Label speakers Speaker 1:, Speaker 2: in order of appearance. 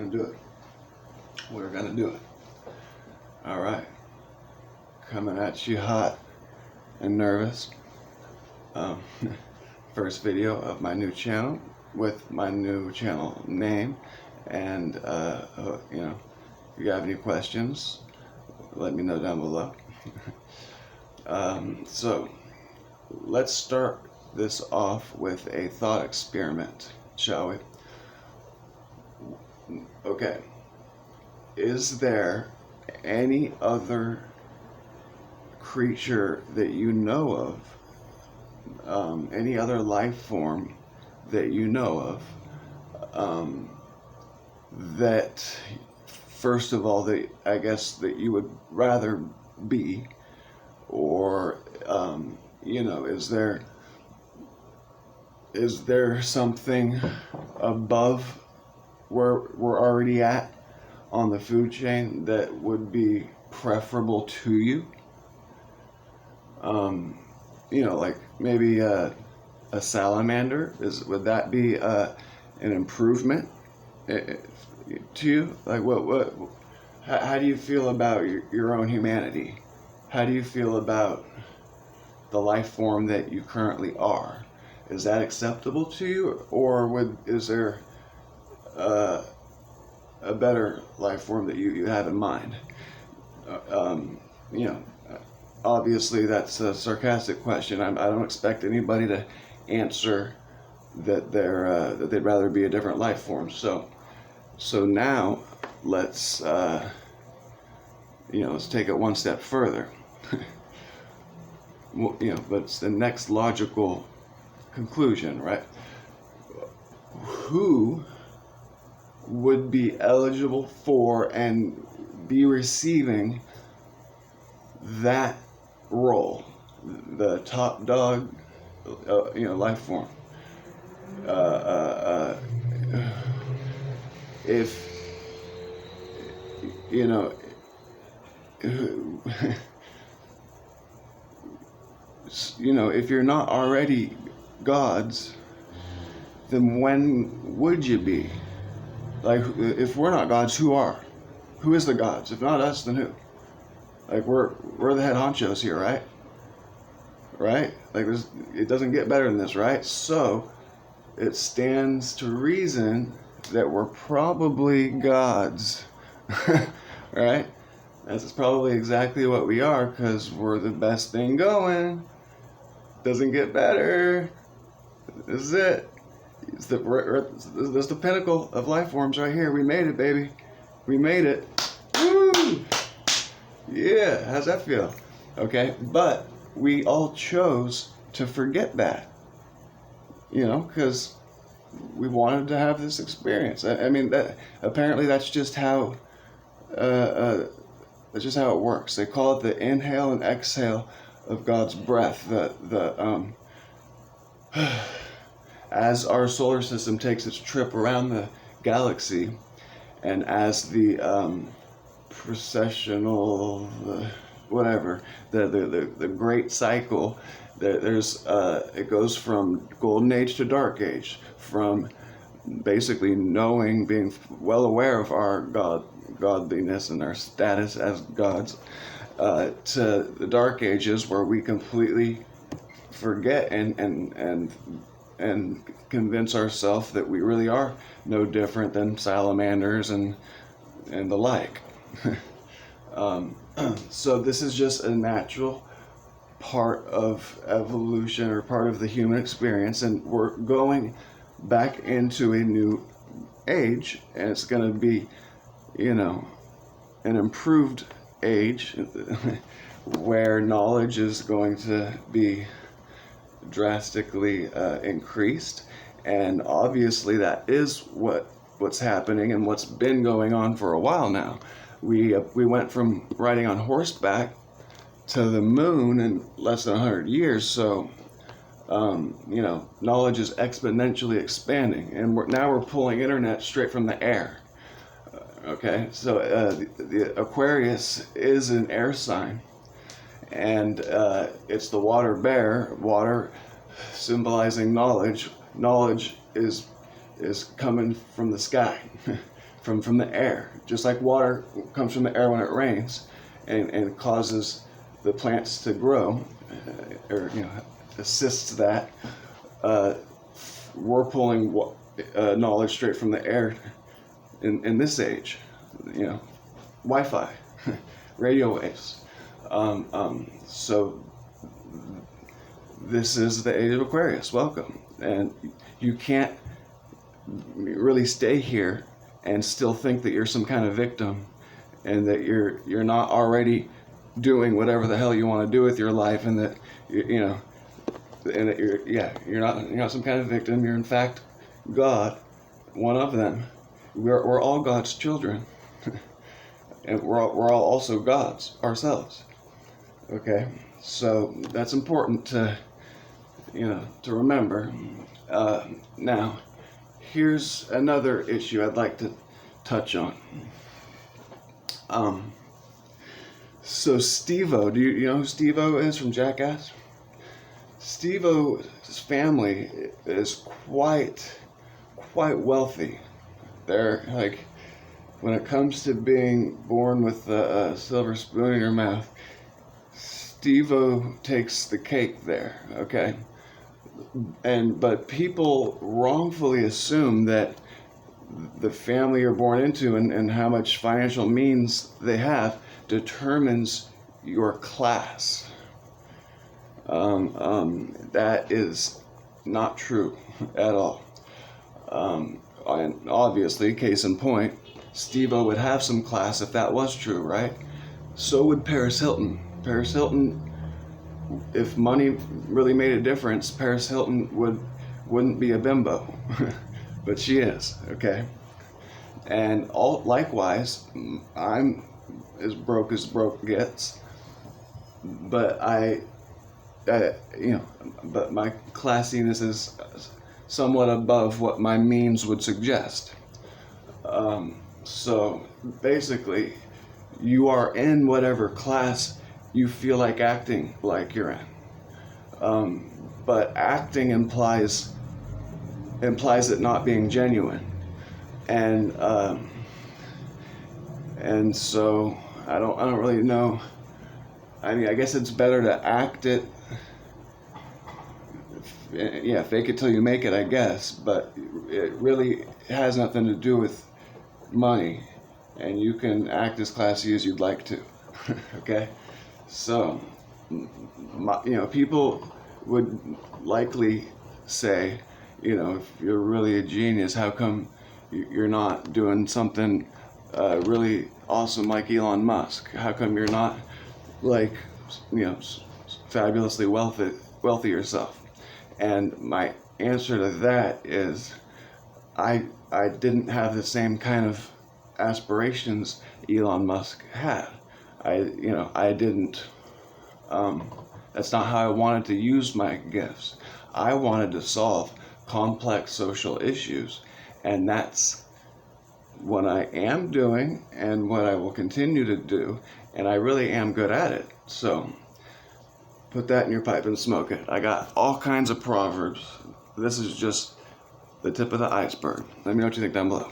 Speaker 1: gonna do it. We're gonna do it. All right. Coming at you hot and nervous. Um, First video of my new channel with my new channel name, and if you have any questions, let me know down below. So let's start this off with a thought experiment, shall we? Okay. Is there any other creature that you know of, any other life form that you know of, that, first of all, that I guess that you would rather be, or is there something above where we're already at on the food chain that would be preferable to you? Like maybe a salamander, would that be an improvement to you? Like how do you feel about your own humanity? How do you feel about the life form that you currently are? Is that acceptable to you, or is there a better life form that you have in mind? Obviously that's a sarcastic question. I don't expect anybody to answer that they'd rather be a different life form. So now let's let's take it one step further. But it's the next logical conclusion, right? Who would be eligible for and be receiving that role, the top dog, life form? If if you're not already gods, then when would you be? Like, if we're not gods, who are? Who is the gods? If not us, then who? Like, we're the head honchos here, right? Right? Like, it doesn't get better than this, right? So it stands to reason that we're probably gods, right? That's probably exactly what we are, because we're the best thing going. Doesn't get better. This is it. This is the pinnacle of life forms right here. We made it, baby. We made it. Woo! Yeah, how's that feel? Okay, but we all chose to forget that, because we wanted to have this experience. I mean, apparently that's just how it works. They call it the inhale and exhale of God's breath. As our solar system takes its trip around the galaxy, and as the precessional, the great cycle, it goes from golden age to dark age, from basically being well aware of our godliness and our status as gods, to the dark ages, where we completely forget and convince ourselves that we really are no different than salamanders and the like. So this is just a natural part of evolution, or part of the human experience, and we're going back into a new age, and it's going to be an improved age where knowledge is going to be drastically increased, and obviously that is what's happening and what's been going on for a while now. We went from riding on horseback to the moon in less than 100 years, so knowledge is exponentially expanding, and now we're pulling internet straight from the air. Okay, so the Aquarius is an air sign, and it's the water bear, water symbolizing knowledge. Knowledge is coming from the sky from the air. Just like water comes from the air when it rains and causes the plants to grow, or assists that. We're pulling knowledge straight from the air in this age, Wi-Fi, radio waves. So this is the age of Aquarius. Welcome. And you can't really stay here and still think that you're some kind of victim and that you're not already doing whatever the hell you want to do with your life, and that and that you're not some kind of victim. You're in fact God, one of them. We're all God's children, and we're all also gods ourselves. Okay, so that's important to remember. Now, here's another issue I'd like to touch on. So Steve-O, do you know who Steve-O is from Jackass? Steve-O's family is quite wealthy. They're like, when it comes to being born with a silver spoon in your mouth, Steve-O takes the cake there, okay? But people wrongfully assume that the family you're born into and how much financial means they have determines your class. That is not true at all. And obviously, case in point, Steve-O would have some class if that was true, right? So would Paris Hilton. Paris Hilton, if money really made a difference, Paris Hilton wouldn't be a bimbo, but she is, okay? And likewise, I'm as broke gets, but but my classiness is somewhat above what my means would suggest. So basically, you are in whatever class you feel like acting like you're in. But acting implies it not being genuine. And so I don't really know. I mean, I guess it's better to act it. Yeah, fake it till you make it, I guess. But it really has nothing to do with money, and you can act as classy as you'd like to. Okay, so people would likely say, if you're really a genius, how come you're not doing something really awesome like Elon Musk? How come you're not like fabulously wealthy yourself? And my answer to that is I didn't have the same kind of aspirations Elon Musk had. I didn't. That's not how I wanted to use my gifts. I wanted to solve complex social issues, and that's what I am doing and what I will continue to do, and I really am good at it. So put that in your pipe and smoke it. I got all kinds of proverbs. This is just the tip of the iceberg. Let me know what you think down below.